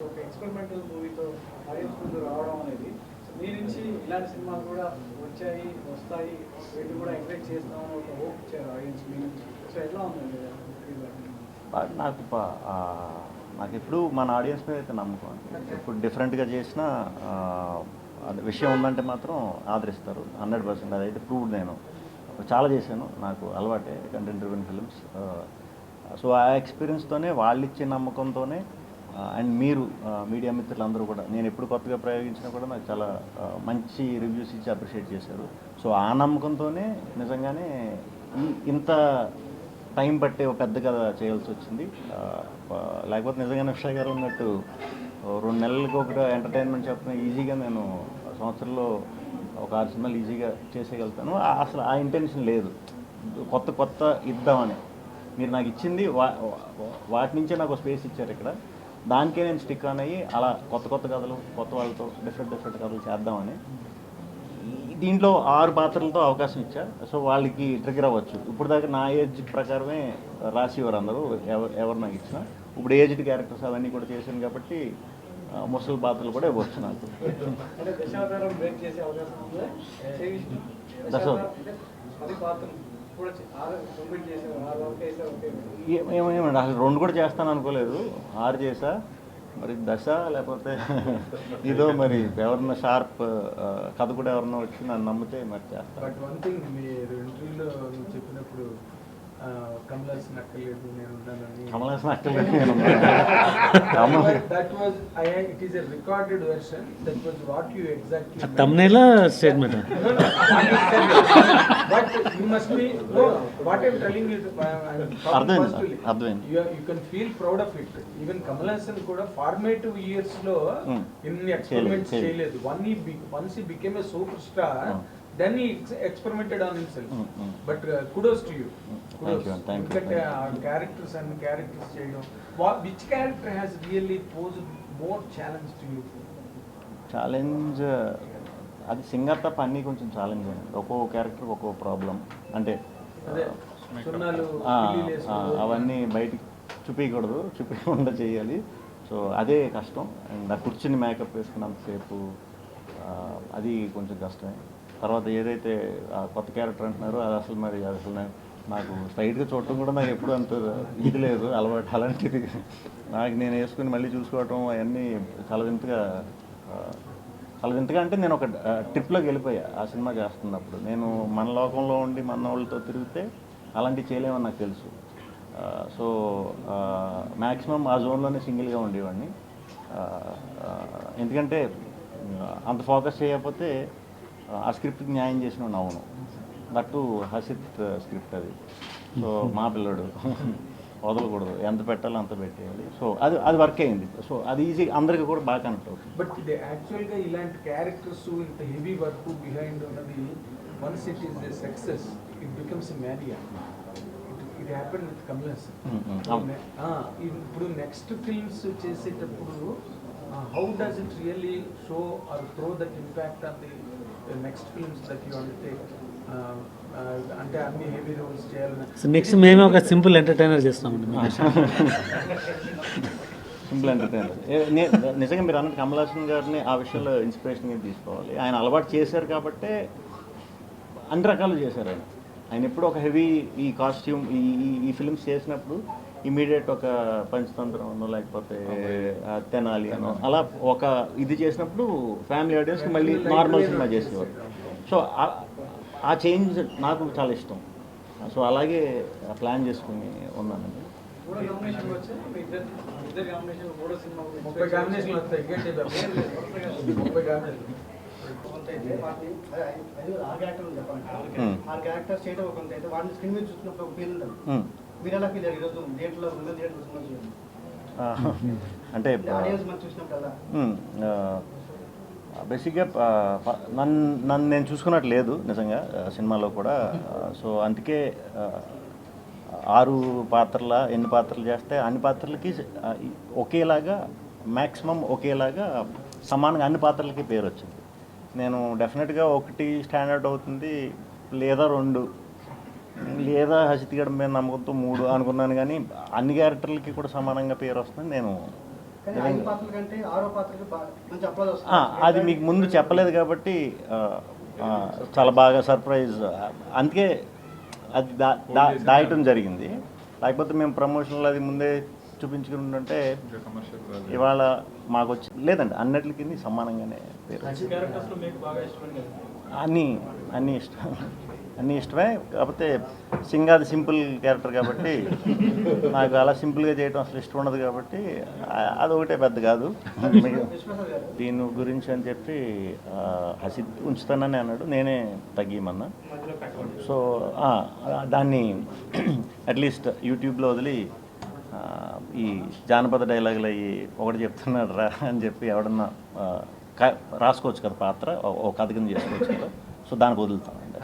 ఒక ఎక్స్పెరిమెంటల్ మూవీతో ఆడియన్స్ ముందు రావడం అనేది మీ నుంచి ఇలాంటి సినిమాలు కూడా వస్తాయి వీటిని కూడా ఎంకరేజ్ చేస్తామని ఒక హోప్ ఇచ్చారు ఆడియన్స్ మీ నుంచి. సో ఎట్లా ఉందండి నాకు ఎప్పుడు మన ఆడియన్స్ మీద అయితే నమ్మకం. ఇప్పుడు డిఫరెంట్గా చేసిన విషయం ఉందంటే మాత్రం ఆదరిస్తారు 100%. అదైతే ప్రూవ్డ్. నేను చాలా చేశాను, నాకు అలవాటే కంటెంట్ డ్రివెన్ ఫిల్మ్స్. సో ఆ ఎక్స్పీరియన్స్తోనే వాళ్ళు ఇచ్చే నమ్మకంతోనే అండ్ మీరు మీడియా మిత్రులందరూ కూడా నేను ఎప్పుడు కొత్తగా ప్రయోగించినా కూడా నాకు చాలా మంచి రివ్యూస్ ఇచ్చి అప్రిషియేట్ చేశారు. సో ఆ నమ్మకంతోనే నిజంగానే ఇంత టైం పట్టే ఒక పెద్ద కథ చేయాల్సి వచ్చింది. లేకపోతే నిజంగానే అక్షయ్ గారు ఉన్నట్టు 2 నెలలకు ఒక ఎంటర్టైన్మెంట్ చెప్పిన ఈజీగా నేను సంవత్సరంలో ఒక 6 సినిమాలు ఈజీగా చేసేయగలుగుతాను. అసలు ఆ ఇంటెన్షన్ లేదు. కొత్త ఇద్దామని మీరు నాకు ఇచ్చింది వాటి నుంచే నాకు స్పేస్ ఇచ్చారు ఇక్కడ. దానికే నేను స్టిక్ ఆన్ అయ్యి అలా కొత్త కథలు కొత్త వాళ్ళతో డిఫరెంట్ కథలు చేద్దామని దీంట్లో 6 పాత్రలతో అవకాశం ఇచ్చా. సో వాళ్ళకి ట్రిగర్ అవ్వచ్చు. ఇప్పుడు దాకా నా ఏజ్ ప్రకారమే రాసేవారు అందరూ ఎవరు నాకు ఇచ్చినా. ఇప్పుడు ఏజ్డ్ క్యారెక్టర్స్ అవన్నీ కూడా చేశాను కాబట్టి ముసలి పాత్రలు కూడా ఇవ్వచ్చు నాకు. ఏమండి అసలు 2 కూడా చేస్తాను అనుకోలేదు. 6 చేసా. మరి దశ లేకపోతే ఇదో మరి ఎవరన్నా షార్ప్ కథ కూడా ఎవరన్నా వచ్చి నన్ను నమ్మితే మరి చేస్తాను. బట్ వన్ థింగ్ మీరు ఇంటర్వ్యూలో చెప్పినప్పుడు కమలాసన్ అక్కర్లేదు నేను ఉన్నానని. కమలాసన్ అక్కర్లేదు నేను that was it is a recorded version. That was what you exactly తమ్నేలా statement. But you must be what I am telling you అర్థమైంది. You can feel proud of it. Even Kamal Haasan కూడా ఫార్మేటివ్ ఇయర్స్ లో ఇన్ని experiments చేయలేదు. Once he became a super star then he experimented on himself. But kudos to you. Thank you. Because characters cheyadam, which character has really posed more challenge to you? Challenge అది singer తప్ప అన్నీ కొంచెం challenge అండి. ఒక్కో character ఒక్కో problem. అంటే అవన్నీ బయటికి చూపించకుండా చేయాలి. సో అదే కష్టం. అండ్ ఆ కూర్చుని మేకప్ వేసుకున్నంతసేపు అది కొంచెం కష్టమే. తర్వాత ఏదైతే కొత్త క్యారెక్టర్ అంటున్నారో అది అసలు నాకు స్ట్రైట్గా చూడటం కూడా నాకు ఎప్పుడు అంత ఇది లేదు అలవాటు. అలాంటిది నాకు నేను వేసుకుని మళ్ళీ చూసుకోవటం అవన్నీ చాలా వింతగా అంటే నేను ఒక ట్రిప్లోకి వెళ్ళిపోయా ఆ సినిమా చేస్తున్నప్పుడు. నేను మన లోకంలో ఉండి మన వాళ్ళతో తిరిగితే అలాంటివి చేయలేమని నాకు తెలుసు. సో మ్యాక్సిమం ఆ జోన్లోనే సింగిల్గా ఉండేవాడిని. ఎందుకంటే అంత ఫోకస్ చేయకపోతే ఆ స్క్రిప్ట్కి న్యాయం చేసిన అవును. దట్టు హసిత్ స్క్రిప్ట్ అది. సో మా పిల్లడు వదలకూడదు, ఎంత పెట్టాలో అంత పెట్టేయాలి. సో అది వర్క్ అయింది. సో అది ఈజీ అందరికీ కూడా బాగా కనెక్ట్ అవుతుంది. బట్ ఇది యాక్చువల్గా ఇలాంటి క్యారెక్టర్స్ ఇంత హెవీ వర్క్ బిహైండ్ ఉన్నది once it is a success it becomes a mania. It happen with Kamal Haasan. ఇప్పుడు నెక్స్ట్ ఫిల్మ్స్ చేసేటప్పుడు how does it really show or throw that impact on the next films that you undertake? అంటే అన్ని heavy roles చేయాలని. Next మేమే ఒక simple entertainer చేస్తామండి. Simple entertainer నిజంగా మీరు అన్నట్టు కమలాసన్ గారిని ఆ విషయంలో ఇన్స్పిరేషన్గా తీసుకోవాలి. ఆయన అలవాటు చేశారు కాబట్టే అన్ని రకాలు చేశారు. ఆయన ఎప్పుడు ఒక హెవీ ఈ కాస్ట్యూమ్ ఈ ఫిల్మ్స్ చేసినప్పుడు ఇమీడియట్ ఒక పంచతంత్రం అనో లేకపోతే తెనాలి అనో అలా ఒక ఇది చేసినప్పుడు ఫ్యామిలీ ఆడియన్స్కి మళ్ళీ నార్మల్ సినిమా చేసేవారు. సో ఆ చేంజ్ నాకు చాలా ఇష్టం. సో అలాగే ప్లాన్ చేసుకుని ఉన్నానండి. అంటే బేసిక్గా నన్ను నేను చూసుకున్నట్టు లేదు నిజంగా సినిమాలో కూడా. సో అందుకే 6 పాత్రల ఎన్ని పాత్రలు చేస్తే అన్ని పాత్రలకి ఒకేలాగా మ్యాక్సిమం ఒకేలాగా సమానంగా అన్ని పాత్రలకి పేరు వచ్చింది. నేను డెఫినెట్గా 1 స్టాండర్డ్ అవుతుంది లేదా 2 లేదా హసిత్ గడ మీద నమ్మకంతో 3 అనుకున్నాను. కానీ అన్ని క్యారెక్టర్లకి కూడా సమానంగా పేరు వస్తుంది నేను కానీ 5 పాత్రల కంటే 6వ పాత్రకి మంచి అప్లాజ్ ఆ, వస్తుంది. అది మీకు ముందు చెప్పలేదు కాబట్టి చాలా బాగా సర్ప్రైజ్. అందుకే అది దాయటం జరిగింది. లేకపోతే మేము ప్రమోషన్లో అది ముందే చూపించుకుంటుంటే ఇవాళ మాకు వచ్చి లేదండి, అన్నిటికి సమానంగానే పేరు. అన్నీ ఇష్టం, అన్నీ ఇష్టమే. కాకపోతే సింగ్ అది సింపుల్ క్యారెక్టర్ కాబట్టి నాకు అలా సింపుల్గా చేయడం అసలు ఇష్టం ఉండదు కాబట్టి అదొకటే పెద్ద కాదు. విశ్వనాథ్ గారు దీని గురించి అని చెప్పి హసిద్ ఉంచుతానని అన్నాడు, నేనే తగ్గిమన్నా. సో దాన్ని అట్లీస్ట్ యూట్యూబ్లో వదిలి ఈ జానపద డైలాగులు అయ్యి ఒకటి చెప్తున్నాడు రా అని చెప్పి ఎవడన్నా రాసుకోవచ్చు కదా పాత్ర, ఒక కథ కింద చేసుకోవచ్చు కదా. సో దానికి వదులుతామండి.